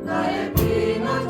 나의 피난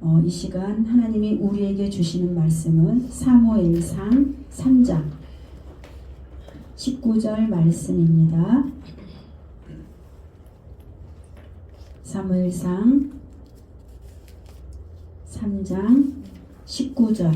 이 시간 하나님이 우리에게 주시는 말씀은 사무엘상 3장 19절 말씀입니다. 사무엘상 3장 19절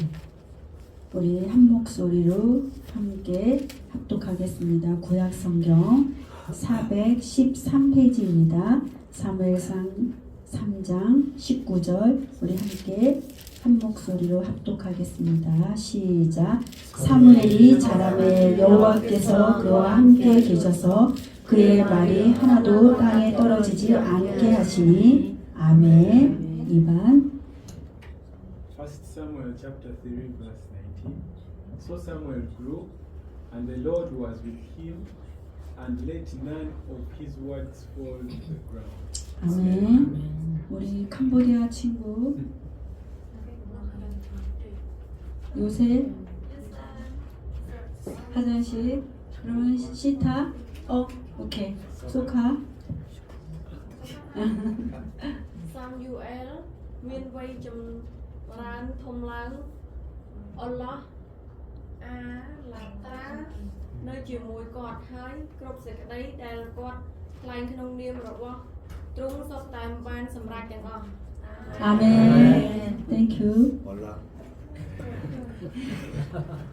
우리 한 목소리로 함께 합독하겠습니다. 구약성경 413페이지입니다. 사무엘상 3장 19절 우리 함께 한 목소리로 합독하겠습니다. 시작. 사무엘이 자라매 여호와께서 그와 함께 계셔서 그의 말이 하나도 땅에 떨어지지 않게 하시니 아멘. 2번 First Samuel chapter 3 verse 19. So Samuel grew, and the Lord was with him, and let none of his words fall to the ground. 아멘. 우리 캄보디아 친구 요새 화장실 그러면 시타 오케이 소카 Samuel មានវ័យចម្រើនធំឡើងអល់ឡោះអាឡាតានៅជាមួយគាត់ហើយគ្រប់សេចក្តីដែលគាត់ថ្លែងក្នុងនាមរបស់ទ្រង់សុទ្ធតែបានសម្រេចទាំងអស់ 아멘. Thank you.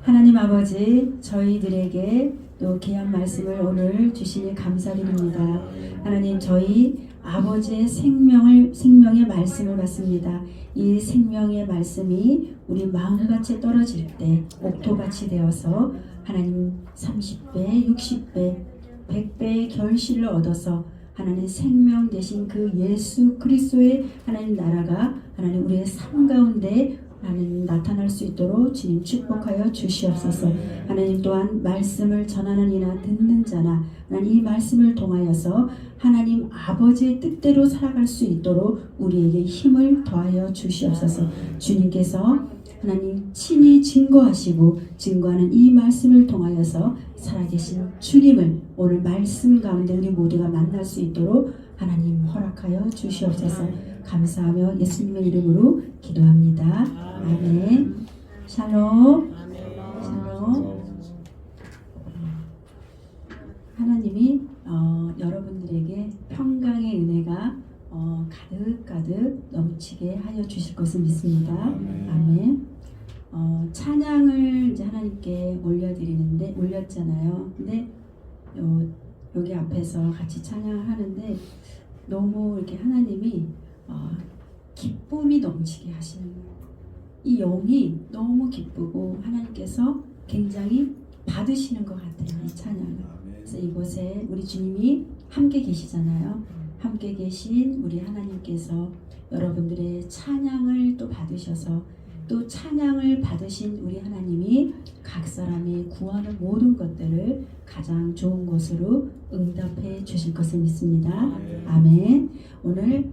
하나님 아버지 저희들에게 또 귀한 말씀을 오늘 주시니 감사드립니다. 하나님 저희 아버지의 생명의 말씀을 받습니다. 이 생명의 말씀이 우리 마음같이 떨어질 때 옥토같이 되어서 하나님 30배, 60배, 100배의 결실을 얻어서 하나님 생명 되신 그 예수 그리스도의 하나님 나라가 하나님 우리의 삶 가운데 하나님 나타날 수 있도록 주님 축복하여 주시옵소서. 하나님 또한 말씀을 전하는 이나 듣는 자나 하나님 이 말씀을 통하여서 하나님 아버지의 뜻대로 살아갈 수 있도록 우리에게 힘을 더하여 주시옵소서. 주님께서 하나님 친히 증거하시고 증거하는 이 말씀을 통하여서 살아계신 주님을 오늘 말씀 가운데 우리 모두가 만날 수 있도록 하나님 허락하여 주시옵소서. 감사하며 예수님의 이름으로 기도합니다. 아멘. 샬롬. 샬롬. 하나님이 여러분들에게 평강의 은혜가 가득가득 넘치게 하여 주실 것을 믿습니다. 아멘. 찬양을 이제 하나님께 올렸잖아요. 근데 여기 앞에서 같이 찬양을 하는데 너무 이렇게 하나님이 기쁨이 넘치게 하시는 거예요. 이 영이 너무 기쁘고 하나님께서 굉장히 받으시는 것 같아요. 이 찬양을. 그래서 이곳에 우리 주님이 함께 계시잖아요. 함께 계신 우리 하나님께서 여러분들의 찬양을 또 받으셔서 또 찬양을 받으신 우리 하나님이 각 사람이 구하는 모든 것들을 가장 좋은 것으로 응답해 주실 것을 믿습니다. 아멘. 오늘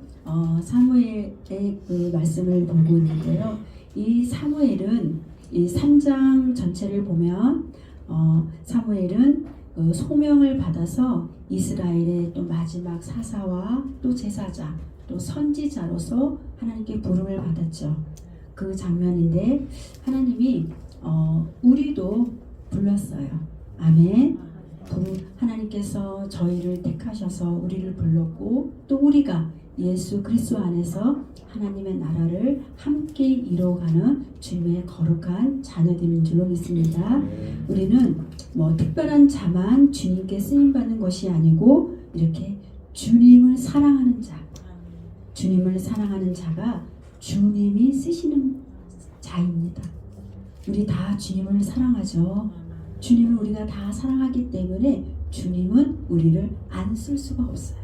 사무엘의 그 말씀을 보고 있는데요. 이 사무엘은 이 3장 전체를 보면 사무엘은 그 소명을 받아서 이스라엘의 또 마지막 사사와 또 제사자 또 선지자로서 하나님께 부름을 받았죠. 그 장면인데 하나님이 우리도 불렀어요. 아멘. 하나님께서 저희를 택하셔서 우리를 불렀고 또 우리가 예수 그리스도 안에서 하나님의 나라를 함께 이루어가는 주님의 거룩한 자녀들인 줄로 믿습니다. 우리는 뭐 특별한 자만 주님께 쓰임받는 것이 아니고 이렇게 주님을 사랑하는 자, 주님을 사랑하는 자가 주님이 쓰시는 자입니다. 우리 다 주님을 사랑하죠. 주님을 우리가 다 사랑하기 때문에 주님은 우리를 안 쓸 수가 없어요.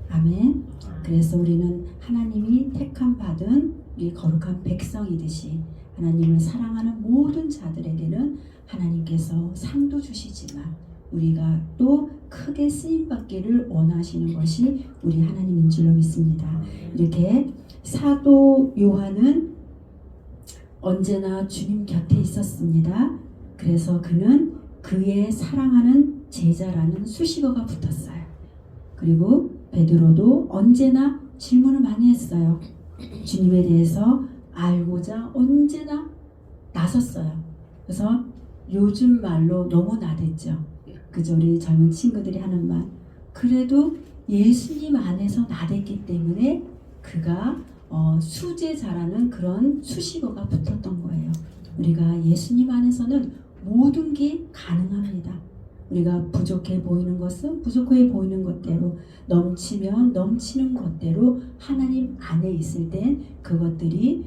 아멘. 그래서 우리는 하나님이 택함 받은 우리 거룩한 백성이듯이 하나님을 사랑하는 모든 자들에게는 하나님께서 상도 주시지만 우리가 또 크게 쓰임받기를 원하시는 것이 우리 하나님인 줄로 믿습니다. 이렇게 사도 요한은 언제나 주님 곁에 있었습니다. 그래서 그는 그의 사랑하는 제자라는 수식어가 붙었어요. 그리고 베드로도 언제나 질문을 많이 했어요. 주님에 대해서 알고자 언제나 나섰어요. 그래서 요즘 말로 너무 나댔죠. 그저 우리 젊은 친구들이 하는 말. 그래도 예수님 안에서 나댔기 때문에 그가 수제자라는 그런 수식어가 붙었던 거예요. 우리가 예수님 안에서는 모든 게 가능합니다. 우리가 부족해 보이는 것은 부족해 보이는 것대로, 넘치면 넘치는 것대로 하나님 안에 있을 땐 그것들이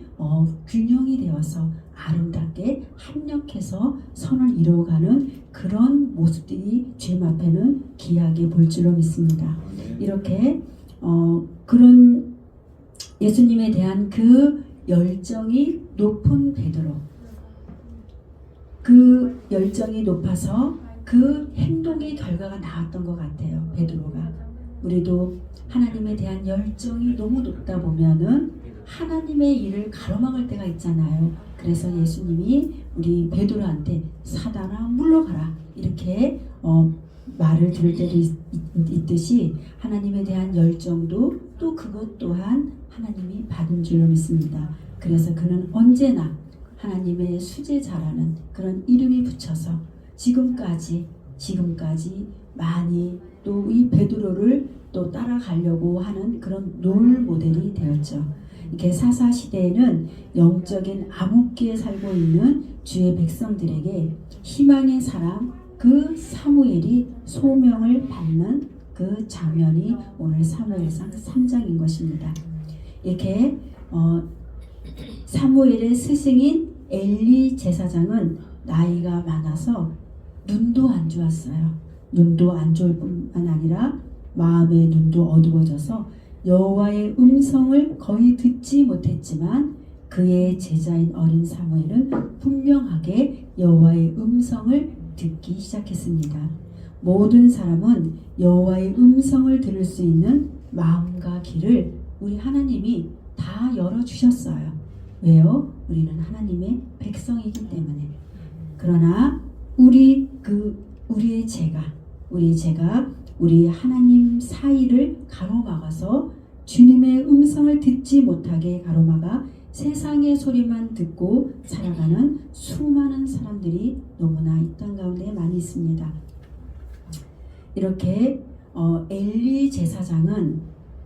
균형이 되어서 아름답게 합력해서 선을 이루어가는 그런 모습들이 주님 앞에는 귀하게 볼 줄로 믿습니다. 이렇게 그런 예수님에 대한 그 열정이 높은 베드로, 그 열정이 높아서 그 행동의 결과가 나왔던 것 같아요. 베드로가. 우리도 하나님에 대한 열정이 너무 높다 보면은 하나님의 일을 가로막을 때가 있잖아요. 그래서 예수님이 우리 베드로한테 사단아 물러가라 이렇게 말을 들을 때도 있듯이 하나님에 대한 열정도 또 그것 또한 하나님이 받은 줄로 믿습니다. 그래서 그는 언제나 하나님의 수제자라는 그런 이름이 붙여서 지금까지 많이 또 이 베드로를 또 따라가려고 하는 그런 롤 모델이 되었죠. 이렇게 사사 시대에는 영적인 암흑기에 살고 있는 주의 백성들에게 희망의 사람 그 사무엘이 소명을 받는 그 장면이 오늘 사무엘상 3장인 것입니다. 이렇게 사무엘의 스승인 엘리 제사장은 나이가 많아서 눈도 안 좋았어요. 눈도 안 좋을 뿐만 아니라 마음의 눈도 어두워져서 여호와의 음성을 거의 듣지 못했지만 그의 제자인 어린 사무엘은 분명하게 여호와의 음성을 듣기 시작했습니다. 모든 사람은 여호와의 음성을 들을 수 있는 마음과 귀를 우리 하나님이 다 열어주셨어요. 왜요? 우리는 하나님의 백성이기 때문에. 그러나 우리의 죄가 우리 하나님 사이를 가로막아서 주님의 음성을 듣지 못하게 가로막아 세상의 소리만 듣고 살아가는 수많은 사람들이 너무나 이 땅 가운데 많이 있습니다. 이렇게 엘리 제사장은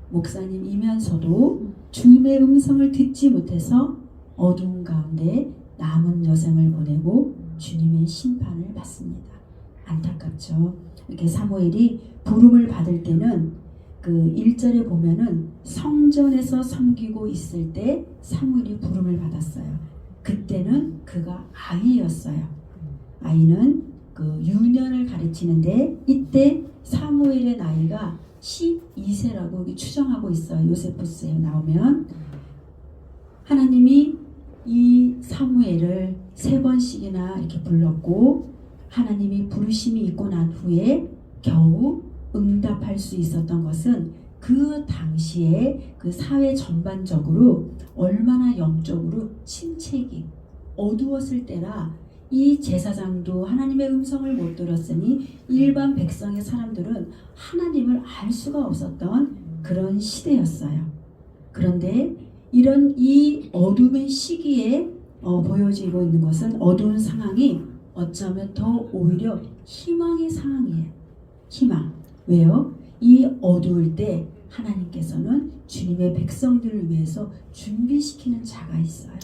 목사님이면서도 주님의 음성을 듣지 못해서 어두운 가운데 남은 여생을 보내고 주님의 심판을 받습니다. 안타깝죠. 이렇게 사무엘이 부름을 받을 때는 그 1절에 보면은 성전에서 섬기고 있을 때 사무엘이 부름을 받았어요. 그때는 그가 아이였어요. 아이는 그 유년을 가르치는데 이때 사무엘의 나이가 12세라고 추정하고 있어요. 요세푸스에 나오면 하나님이 이 사무엘을 3번씩이나 이렇게 불렀고 하나님이 부르심이 있고 난 후에 겨우 응답할 수 있었던 것은 그 당시에 그 사회 전반적으로 얼마나 영적으로 침체기 어두웠을 때라 이 제사장도 하나님의 음성을 못 들었으니 일반 백성의 사람들은 하나님을 알 수가 없었던 그런 시대였어요. 그런데 이런 이 어둠의 시기에 보여지고 있는 것은 어두운 상황이 어쩌면 더 오히려 희망의 상황이에요. 희망. 왜요? 이 어두울 때 하나님께서는 주님의 백성들을 위해서 준비시키는 자가 있어요.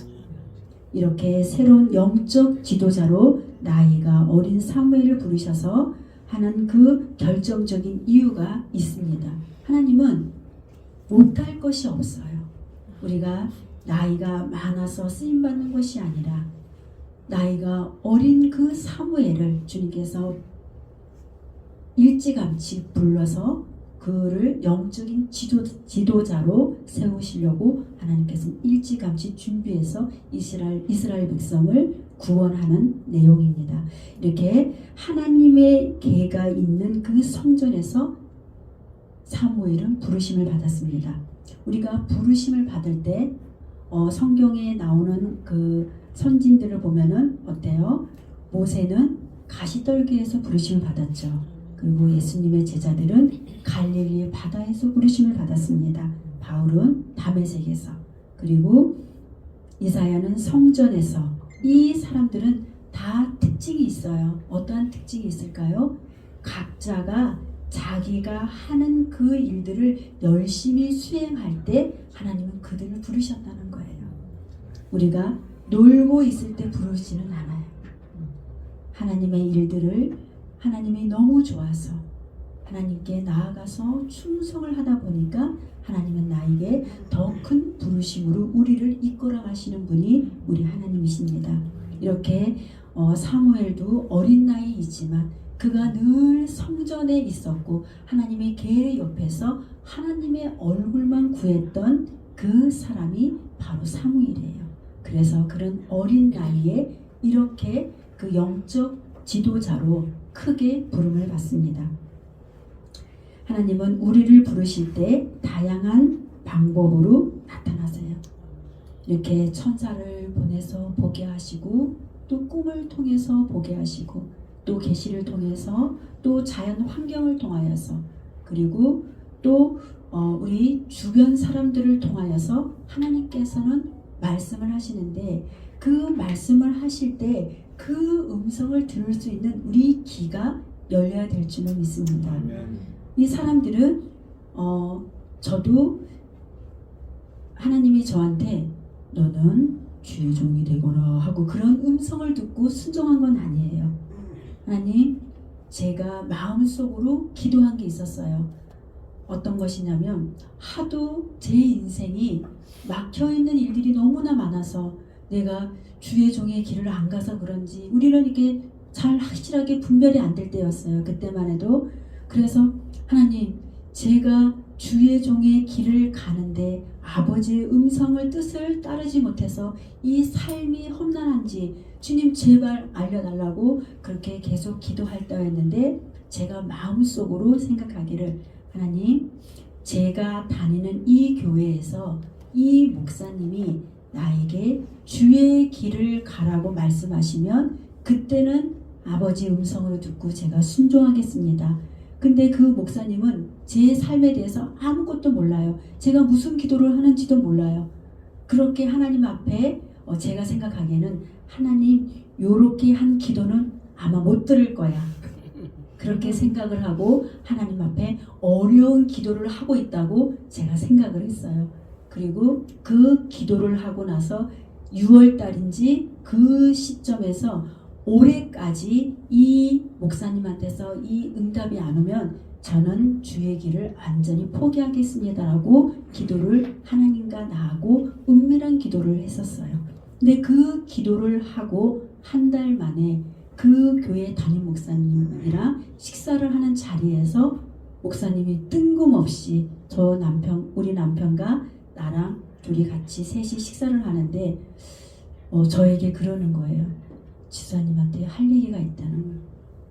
이렇게 새로운 영적 지도자로 나이가 어린 사무엘을 부르셔서 하는 그 결정적인 이유가 있습니다. 하나님은 못할 것이 없어요. 우리가 나이가 많아서 쓰임받는 것이 아니라 나이가 어린 그 사무엘을 주님께서 일찌감치 불러서 그를 영적인 지도자로 세우시려고 하나님께서는 일찌감치 준비해서 이스라엘 백성을 구원하는 내용입니다. 이렇게 하나님의 계가 있는 그 성전에서 사무엘은 부르심을 받았습니다. 우리가 부르심을 받을 때 성경에 나오는 그 선진들을 보면은 어때요? 모세는 가시떨기에서 부르심을 받았죠. 그리고 예수님의 제자들은 갈릴리 바다에서 부르심을 받았습니다. 바울은 다메섹에서, 그리고 이사야는 성전에서. 이 사람들은 다 특징이 있어요. 어떠한 특징이 있을까요? 각자가 자기가 하는 그 일들을 열심히 수행할 때 하나님은 그들을 부르셨다는 거예요. 우리가 놀고 있을 때 부르지는 않아요. 하나님의 일들을 하나님이 너무 좋아서 하나님께 나아가서 충성을 하다 보니까 하나님은 나에게 더 큰 부르심으로 우리를 이끌어 가시는 분이 우리 하나님이십니다. 이렇게 사무엘도 어린 나이이지만 그가 늘 성전에 있었고 하나님의 궤 옆에서 하나님의 얼굴만 구했던 그 사람이 바로 사무엘이에요. 그래서 그런 어린 나이에 이렇게 그 영적 지도자로 크게 부름을 받습니다. 하나님은 우리를 부르실 때 다양한 방법으로 나타나세요. 이렇게 천사를 보내서 보게 하시고 또 꿈을 통해서 보게 하시고 또 계시를 통해서 또 자연 환경을 통하여서 그리고 또 우리 주변 사람들을 통하여서 하나님께서는 말씀을 하시는데 그 말씀을 하실 때 그 음성을 들을 수 있는 우리 귀가 열려야 될 줄로 믿습니다. 이 사람들은 저도 하나님이 저한테 너는 주의 종이 되거라 하고 그런 음성을 듣고 순종한 건 아니에요. 하나님, 제가 마음속으로 기도한 게 있었어요. 어떤 것이냐면 하도 제 인생이 막혀있는 일들이 너무나 많아서 내가 주의 종의 길을 안 가서 그런지 우리는 이게 잘 확실하게 분별이 안 될 때였어요. 그때만 해도. 그래서 하나님, 제가 주의 종의 길을 가는데 아버지의 음성을 뜻을 따르지 못해서 이 삶이 험난한지 주님 제발 알려달라고 그렇게 계속 기도할 때였는데 제가 마음속으로 생각하기를 하나님, 제가 다니는 이 교회에서 이 목사님이 나에게 주의 길을 가라고 말씀하시면 그때는 아버지 음성을 듣고 제가 순종하겠습니다. 근데 그 목사님은 제 삶에 대해서 아무것도 몰라요. 제가 무슨 기도를 하는지도 몰라요. 그렇게 하나님 앞에 제가 생각하기에는 하나님 요렇게 한 기도는 아마 못 들을 거야. 그렇게 생각을 하고 하나님 앞에 어려운 기도를 하고 있다고 제가 생각을 했어요. 그리고 그 기도를 하고 나서 6월 달인지 그 시점에서 올해까지 이 목사님한테서 이 응답이 안 오면 저는 주의 길을 완전히 포기하겠습니다라고 기도를 하나님과 나하고 은밀한 기도를 했었어요. 근데 그 기도를 하고 한 달 만에 그 교회 담임 목사님이랑 식사를 하는 자리에서 목사님이 뜬금없이 우리 남편과 나랑 둘이 같이 셋이 식사를 하는데 저에게 그러는 거예요. 지사님한테 할 얘기가 있다는.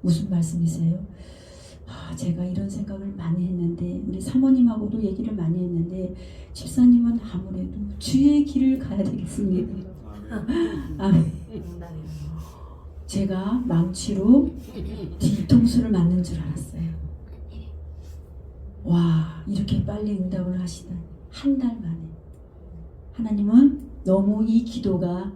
무슨 말씀이세요? 제가 이런 생각을 많이 했는데 우리 사모님하고도 얘기를 많이 했는데 집사님은 아무래도 주의 길을 가야 되겠습니다. 아멘. 제가 망치로 뒤통수를 맞는 줄 알았어요. 와, 이렇게 빨리 응답을 하시다니. 한 달 만에. 하나님은 너무 이 기도가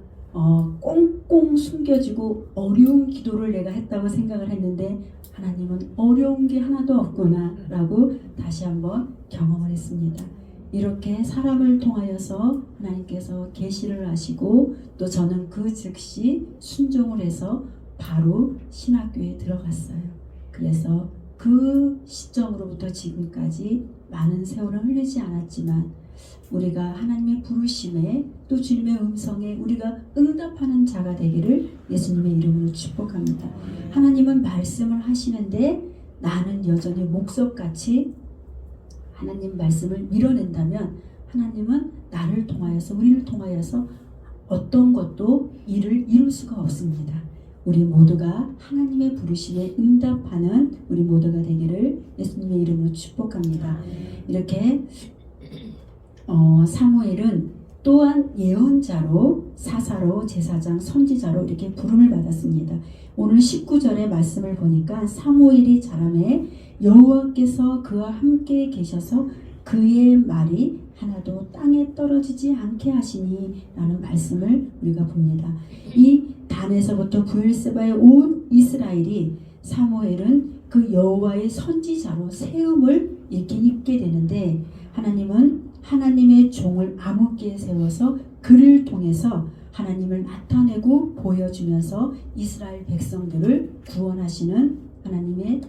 꽁꽁 숨겨지고 어려운 기도를 내가 했다고 생각을 했는데 하나님은 어려운 게 하나도 없구나 라고 다시 한번 경험을 했습니다. 이렇게 사람을 통하여서 하나님께서 계시를 하시고 또 저는 그 즉시 순종을 해서 바로 신학교에 들어갔어요. 그래서 그 시점으로부터 지금까지 많은 세월은 흐르지 않았지만 우리가 하나님의 부르심에 또 주님의 음성에 우리가 응답하는 자가 되기를 예수님의 이름으로 축복합니다. 하나님은 말씀을 하시는데 나는 여전히 목석같이 하나님 말씀을 밀어낸다면 하나님은 나를 통하여서 우리를 통하여서 어떤 것도 일을 이룰 수가 없습니다. 우리 모두가 하나님의 부르심에 응답하는 우리 모두가 되기를 예수님의 이름으로 축복합니다. 이렇게 사무엘은 또한 예언자로 사사로 제사장 선지자로 이렇게 부름을 받았습니다. 오늘 19절의 말씀을 보니까 사무엘이 자라매 여호와께서 그와 함께 계셔서 그의 말이 하나도 땅에 떨어지지 않게 하시니 라는 말씀을 우리가 봅니다. 이 단에서부터 브엘세바에 온 이스라엘이 사무엘은 그 여호와의 선지자로 세움을 이렇게 입게 되는데, 하나님은 하나님의 종을 암흑기에 세워서 그를 통해서 하나님을 나타내고 보여주면서 이스라엘 백성들을 구원하시는 하나님의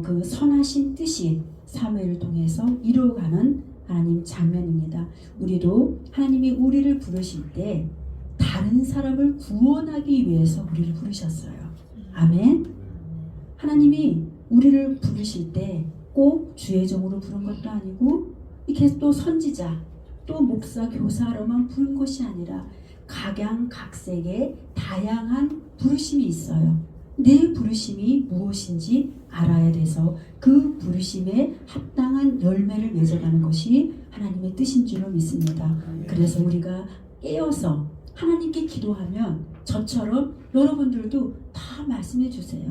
그 선하신 뜻이 사무엘을 통해서 이루어가는 하나님 장면입니다. 우리도 하나님이 우리를 부르실 때 다른 사람을 구원하기 위해서 우리를 부르셨어요. 아멘. 하나님이 우리를 부르실 때 꼭 주의 종으로 부른 것도 아니고 이렇게 또 선지자 또 목사 교사로만 부른 것이 아니라 각양각색의 다양한 부르심이 있어요. 내 부르심이 무엇인지 알아야 돼서 그 부르심에 합당한 열매를 맺어가는 것이 하나님의 뜻인 줄로 믿습니다. 그래서 우리가 깨어서 하나님께 기도하면 저처럼 여러분들도 다 말씀해 주세요.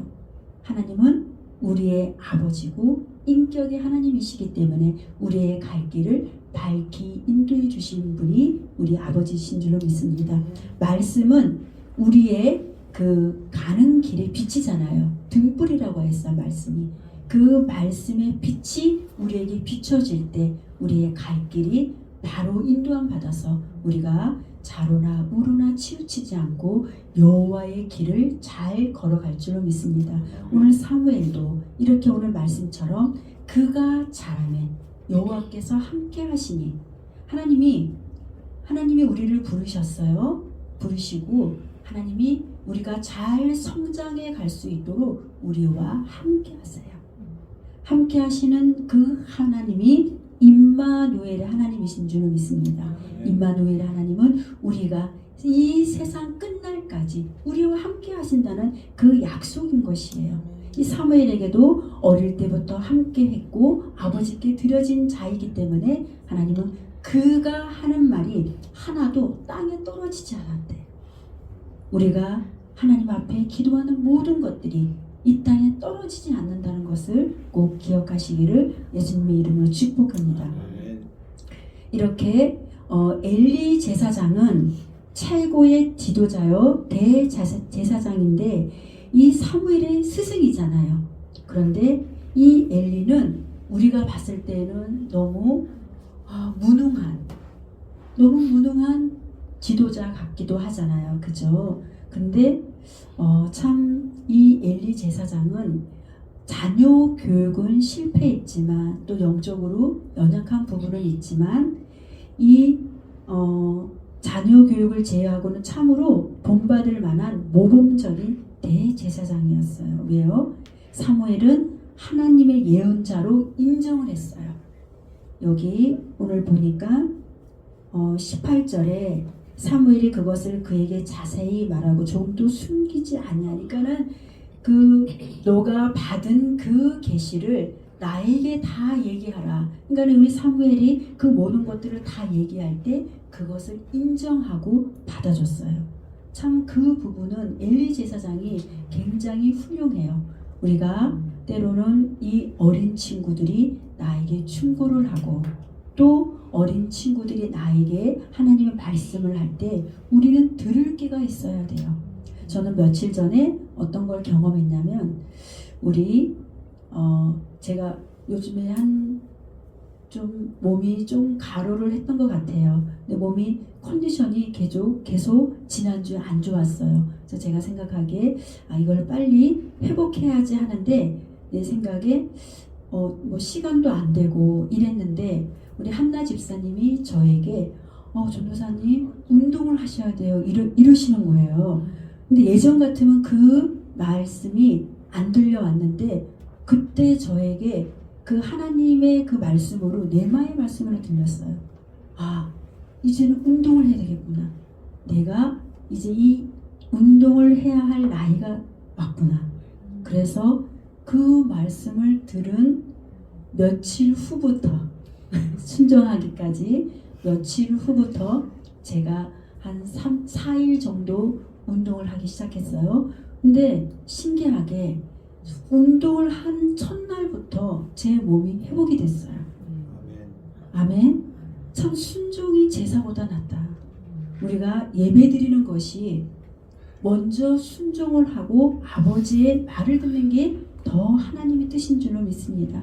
하나님은 우리의 아버지고 인격의 하나님이시기 때문에 우리의 갈 길을 밝히 인도해 주시는 분이 우리 아버지신 줄로 믿습니다. 말씀은 우리의 그 가는 길의 빛이잖아요. 등불이라고 했어 말씀이. 그 말씀의 빛이 우리에게 비춰질 때 우리의 갈 길이 바로 인도함 받아서 우리가 좌로나 우로나 치우치지 않고 여호와의 길을 잘 걸어갈 줄로 믿습니다. 오늘 사무엘도 이렇게 오늘 말씀처럼 그가 잘하면 여호와께서 함께 하시니, 하나님이 우리를 부르셨어요. 부르시고 하나님이 우리가 잘 성장해 갈 수 있도록 우리와 함께 하세요. 함께 하시는 그 하나님이 임마누엘의 하나님이신 줄 믿습니다. 임마누엘의 하나님은 우리가 이 세상 끝날까지 우리와 함께 하신다는 그 약속인 것이에요. 이 사무엘에게도 어릴 때부터 함께 했고 아버지께 드려진 자이기 때문에 하나님은 그가 하는 말이 하나도 땅에 떨어지지 않았대. 우리가 하나님 앞에 기도하는 모든 것들이 이 땅에 떨어지지 않는다는 것을 꼭 기억하시기를 예수님의 이름으로 축복합니다. 이렇게 엘리 제사장은 최고의 지도자요 대제사장인데 이 사무엘의 스승이잖아요. 그런데 이 엘리는 우리가 봤을 때는 너무 무능한 지도자 같기도 하잖아요. 그죠? 근데 참 이 엘리 제사장은 자녀 교육은 실패했지만 또 영적으로 연약한 부분은 있지만 이 자녀 교육을 제외하고는 참으로 본받을 만한 모범적인 대제사장이었어요. 왜요? 사무엘은 하나님의 예언자로 인정을 했어요. 여기 오늘 보니까 18절에 사무엘이 그것을 그에게 자세히 말하고 조금도 숨기지 아니하니까는 그 너가 받은 그 계시를 나에게 다 얘기하라. 그러니까 우리 사무엘이 그 모든 것들을 다 얘기할 때 그것을 인정하고 받아줬어요. 참 그 부분은 엘리 제사장이 굉장히 훌륭해요. 우리가 때로는 이 어린 친구들이 나에게 충고를 하고 또 어린 친구들이 나에게 하나님의 말씀을 할 때 우리는 들을 끼가 있어야 돼요. 저는 며칠 전에 어떤 걸 경험했냐면 우리 제가 요즘에 좀 몸이 좀 가로를 했던 것 같아요. 근데 몸이 컨디션이 계속 지난주에 안 좋았어요. 그래서 제가 생각하기에 이걸 빨리 회복해야지 하는데 내 생각에 뭐 시간도 안 되고 이랬는데 우리 한나 집사님이 저에게 전도사님 운동을 하셔야 돼요 이러시는 거예요. 근데 예전 같으면 그 말씀이 안 들려왔는데 그때 저에게 그 하나님의 그 말씀으로 내마의 말씀으로 들렸어요. 이제는 운동을 해야 되겠구나. 내가 이제 이 운동을 해야 할 나이가 왔구나. 그래서 그 말씀을 들은 며칠 후부터 순종하기까지 며칠 후부터 제가 한 4일 정도 운동을 하기 시작했어요. 근데 신기하게 운동을 한 첫날부터 제 몸이 회복이 됐어요. 아멘. 참 순종이 제사보다 낫다. 우리가 예배드리는 것이 먼저 순종을 하고 아버지의 말을 듣는 게 더 하나님의 뜻인 줄로 믿습니다.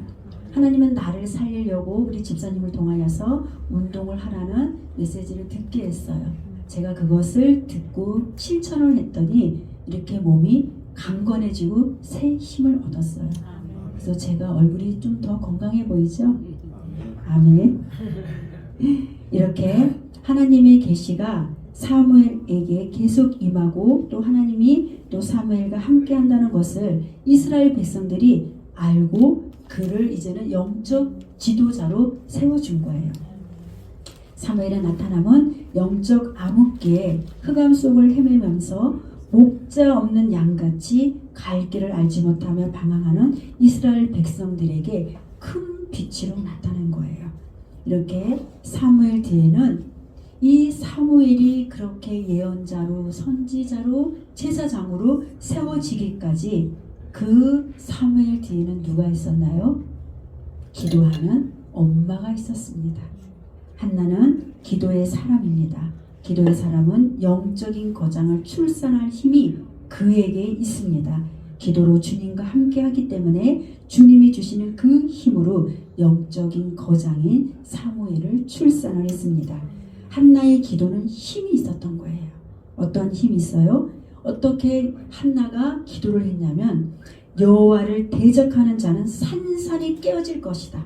하나님은 나를 살리려고 우리 집사님을 통하여서 운동을 하라는 메시지를 듣게 했어요. 제가 그것을 듣고 실천을 했더니 이렇게 몸이 강건해지고 새 힘을 얻었어요. 그래서 제가 얼굴이 좀 더 건강해 보이죠? 아멘. 이렇게 하나님의 계시가 사무엘에게 계속 임하고 또 하나님이 또 사무엘과 함께 한다는 것을 이스라엘 백성들이 알고 그를 이제는 영적 지도자로 세워준 거예요. 사무엘의 나타남은 영적 암흑기에 흑암 속을 헤매면서 목자 없는 양같이 갈 길을 알지 못하며 방황하는 이스라엘 백성들에게 큰 빛으로 나타난 거예요. 이렇게 사무엘 뒤에는 이 사무엘이 그렇게 예언자로 선지자로 제사장으로 세워지기까지 그 사무엘 뒤에는 누가 있었나요? 기도하는 엄마가 있었습니다. 한나는 기도의 사람입니다. 기도의 사람은 영적인 거장을 출산할 힘이 그에게 있습니다. 기도로 주님과 함께 하기 때문에 주님이 주시는 그 힘으로 영적인 거장인 사무엘을 출산을 했습니다. 한나의 기도는 힘이 있었던 거예요. 어떤 힘이 있어요? 어떻게 한나가 기도를 했냐면 여호와를 대적하는 자는 산산이 깨어질 것이다.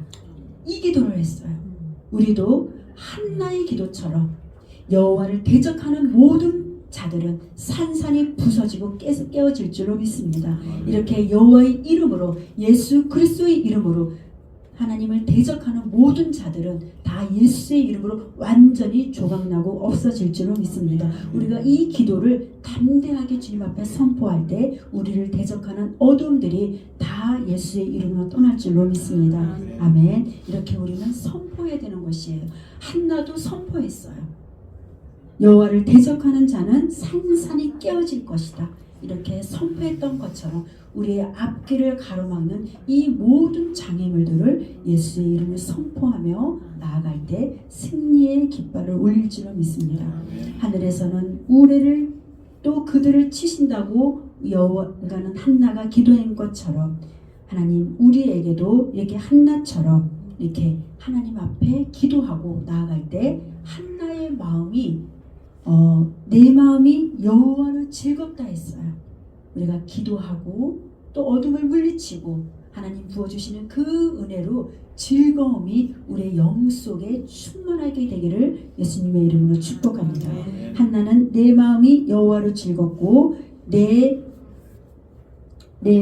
이 기도를 했어요. 우리도 한나의 기도처럼 여호와를 대적하는 모든 자들은 산산이 부서지고 깨어질 줄로 믿습니다. 이렇게 여호와의 이름으로 예수 그리스도의 이름으로 하나님을 대적하는 모든 자들은 다 예수의 이름으로 완전히 조각나고 없어질 줄로 믿습니다. 우리가 이 기도를 담대하게 주님 앞에 선포할 때 우리를 대적하는 어둠들이 다 예수의 이름으로 떠날 줄로 믿습니다. 아멘. 이렇게 우리는 선포해야 되는 것이에요. 한나도 선포했어요. 여호와를 대적하는 자는 산산이 깨어질 것이다. 이렇게 선포했던 것처럼 우리의 앞길을 가로막는 이 모든 장애물들을 예수의 이름을 선포하며 나아갈 때 승리의 깃발을 올릴 줄로 믿습니다. 하늘에서는 우레를 또 그들을 치신다고 여호와는 한나가 기도한 것처럼 하나님 우리에게도 이렇게 한나처럼 이렇게 하나님 앞에 기도하고 나아갈 때 한나의 마음이 내 마음이 여호와를 즐겁다 했어요. 우리가 기도하고 또 어둠을 물리치고 하나님 부어주시는 그 은혜로 즐거움이 우리의 영 속에 충만하게 되기를 예수님의 이름으로 축복합니다. 한나는 내 마음이 여호와를 즐겁고 내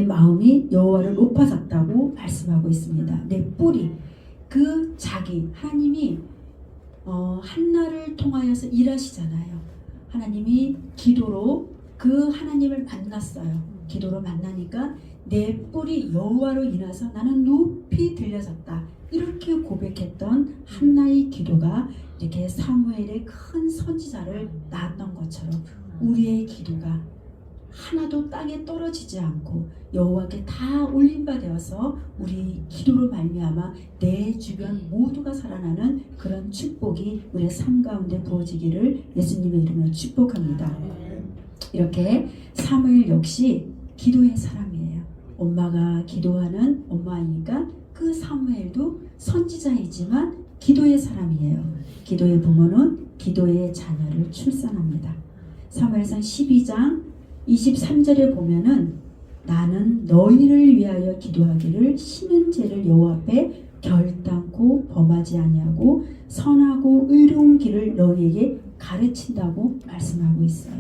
마음이 여호와를 높아졌다고 말씀하고 있습니다. 내 뿌리 그 자기 하나님이 한나를 통하여서 일하시잖아요. 하나님이 기도로 그 하나님을 만났어요. 기도로 만나니까 내 뿔이 여호와로 인해서 나는 높이 들려졌다. 이렇게 고백했던 한나의 기도가 이렇게 사무엘의 큰 선지자를 낳았던 것처럼 우리의 기도가 하나도 땅에 떨어지지 않고 여호와께 다 올림바 되어서 우리 기도로 말미암아 내 주변 모두가 살아나는 그런 축복이 우리의 삶 가운데 부어지기를 예수님의 이름으로 축복합니다. 이렇게 사무엘 역시 기도의 사람이에요. 엄마가 기도하는 엄마이니까 그 사무엘도 선지자이지만 기도의 사람이에요. 기도의 부모는 기도의 자녀를 출산합니다. 사무엘상 12장 23절에 보면은 나는 너희를 위하여 기도하기를 쉬는 죄를 여호와 앞에 결단코 범하지 아니하고 선하고 의로운 길을 너희에게 가르친다고 말씀하고 있어요.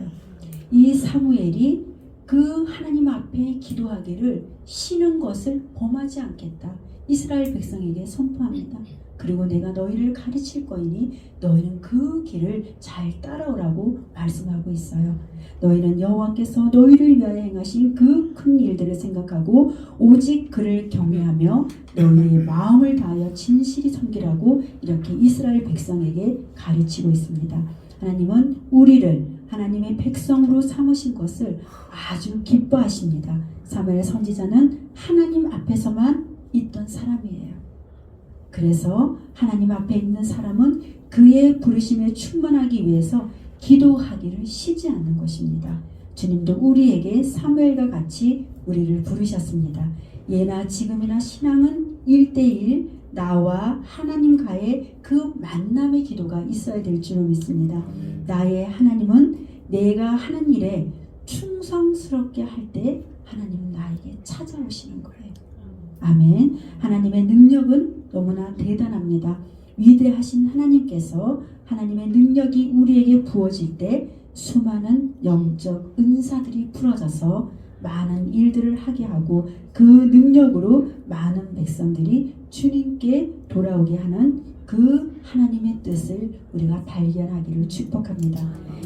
이 사무엘이 그 하나님 앞에 기도하기를 쉬는 것을 범하지 않겠다. 이스라엘 백성에게 선포합니다. 그리고 내가 너희를 가르칠 거이니 너희는 그 길을 잘 따라오라고 말씀하고 있어요. 너희는 여호와께서 너희를 위하여 행하신 그 큰 일들을 생각하고 오직 그를 경외하며 너희의 마음을 다하여 진실히 섬기라고 이렇게 이스라엘 백성에게 가르치고 있습니다. 하나님은 우리를 하나님의 백성으로 삼으신 것을 아주 기뻐하십니다. 사무엘 선지자는 하나님 앞에서만 있던 사람이에요. 그래서 하나님 앞에 있는 사람은 그의 부르심에 충만하기 위해서 기도하기를 쉬지 않는 것입니다. 주님도 우리에게 사무엘과 같이 우리를 부르셨습니다. 예나 지금이나 신앙은 1대1 나와 하나님과의 그 만남의 기도가 있어야 될 줄로 믿습니다. 나의 하나님은 내가 하는 일에 충성스럽게 할 때 하나님은 나에게 찾아오시는 거예요. 아멘. 하나님의 능력은 너무나 대단합니다. 위대하신 하나님께서 하나님의 능력이 우리에게 부어질 때 수많은 영적 은사들이 풀어져서 많은 일들을 하게 하고 그 능력으로 많은 백성들이 주님께 돌아오게 하는 그 하나님의 뜻을 우리가 발견하기를 축복합니다.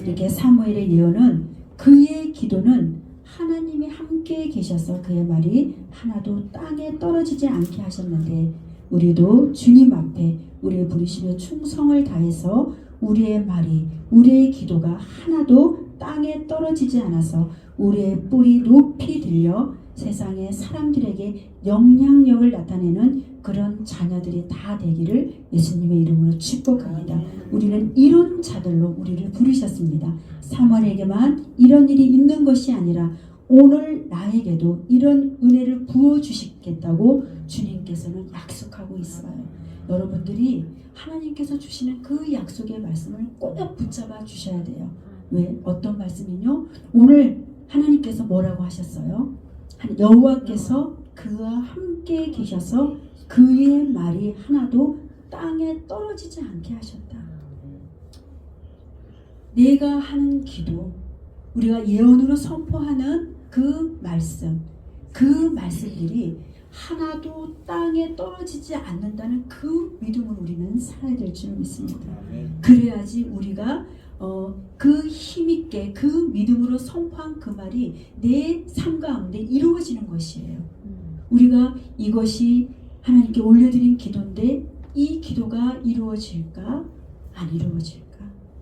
이렇게 사무엘의 예언은 그의 기도는 하나님이 함께 계셔서 그의 말이 하나도 땅에 떨어지지 않게 하셨는데 우리도 주님 앞에 우리의 부르심에 충성을 다해서 우리의 말이 우리의 기도가 하나도 땅에 떨어지지 않아서 우리의 뿔이 높이 들려 세상의 사람들에게 영향력을 나타내는 그런 자녀들이 다 되기를 예수님의 이름으로 축복합니다. 우리는 이런 자들로 우리를 부르셨습니다. 사무엘에게만 이런 일이 있는 것이 아니라 오늘 나에게도 이런 은혜를 부어주시겠다고 주님께서는 약속하고 있어요. 여러분들이 하나님께서 주시는 그 약속의 말씀을 꼭 붙잡아 주셔야 돼요. 왜? 어떤 말씀이요? 오늘 하나님께서 뭐라고 하셨어요? 여호와께서 그와 함께 계셔서 그의 말이 하나도 땅에 떨어지지 않게 하셨다. 내가 하는 기도, 우리가 예언으로 선포하는 그 말씀들이 하나도 땅에 떨어지지 않는다는 그 믿음을 우리는 살아야 될 줄 믿습니다. 그래야지 우리가 그 힘있게 그 믿음으로 선포한 그 말이 내 삶 가운데 이루어지는 것이에요. 우리가 이것이 하나님께 올려드린 기도인데 이 기도가 이루어질까? 안 이루어질까?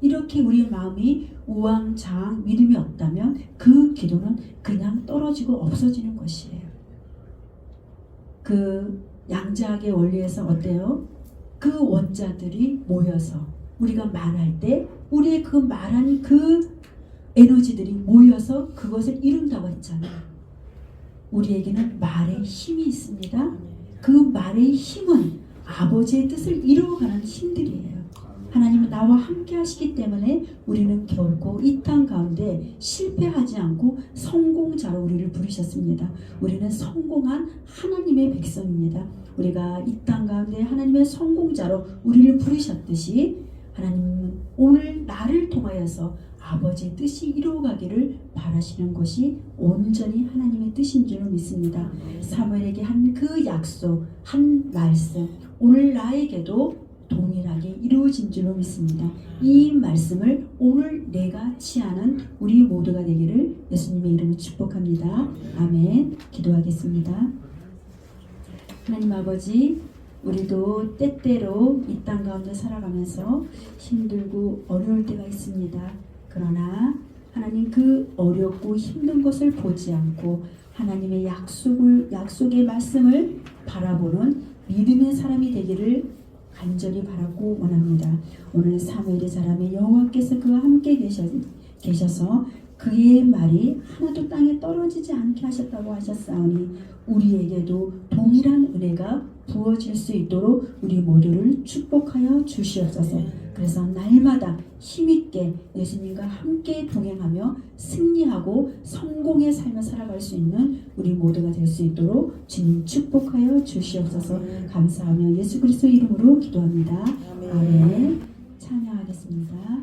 이렇게 우리의 마음이 우왕좌왕 믿음이 없다면 그 기도는 그냥 떨어지고 없어지는 것이에요. 그 양자학의 원리에서 어때요? 그 원자들이 모여서 우리가 말할 때 우리의 그 말한 그 에너지들이 모여서 그것을 이룬다고 했잖아요. 우리에게는 말의 힘이 있습니다. 그 말의 힘은 아버지의 뜻을 이루어가는 힘들이에요. 하나님은 나와 함께 하시기 때문에 우리는 결코 이 땅 가운데 실패하지 않고 성공자로 우리를 부르셨습니다. 우리는 성공한 하나님의 백성입니다. 우리가 이 땅 가운데 하나님의 성공자로 우리를 부르셨듯이 하나님은 오늘 나를 통하여서 아버지의 뜻이 이루어가기를 바라시는 것이 온전히 하나님의 뜻인 줄 믿습니다. 사무엘에게 한 그 약속, 한 말씀, 오늘 나에게도 동일하게 이루어진 줄로 믿습니다. 이 말씀을 오늘 내가 취하는 우리 모두가 되기를 예수님의 이름으로 축복합니다. 아멘. 기도하겠습니다. 하나님 아버지, 우리도 때때로 이 땅 가운데 살아가면서 힘들고 어려울 때가 있습니다. 그러나 하나님 그 어렵고 힘든 것을 보지 않고 하나님의 약속의 말씀을 바라보는 믿음의 사람이 되기를 간절히 바라고 원합니다. 오늘 사무엘의 사람의 여호와께서 그와 함께 계셔서 그의 말이 하나도 땅에 떨어지지 않게 하셨다고 하셨사오니 우리에게도 동일한 은혜가 부어질 수 있도록 우리 모두를 축복하여 주시옵소서. 그래서 날마다 힘있게 예수님과 함께 동행하며 승리하고 성공의 삶을 살아갈 수 있는 우리 모두가 될 수 있도록 주님 축복하여 주시옵소서. 감사하며 예수 그리스도 이름으로 기도합니다. 아멘. 찬양하겠습니다.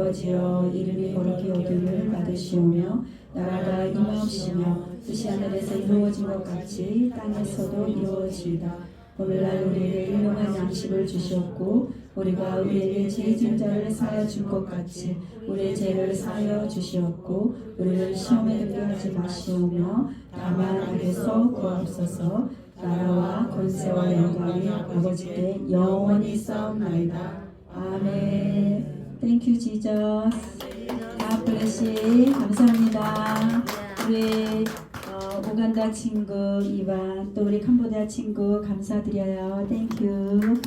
아버지여 이름이 거룩히 여김을 받으시오며 나라가 임하옵시며 뜻이 하늘에서 이루어진 것 같이 땅에서도 이루어지이다. 오늘날 우리에게 일용할 양식을 주시옵고 우리가 우리에게 죄 지은 자를 사하여 줄 것 같이 우리의 죄를 사하여 주시옵고 우리를 시험에 들게 하지 마시오며 다만 악에서 구하옵소서. 나라와 권세와 영광이 아버지께 영원히 싸움나이다. 아멘. Thank you, Jesus. God bless you. 감사합니다. 우리 우간다 친구 이반 또 우리 캄보디아 친구 감사드려요. Thank you.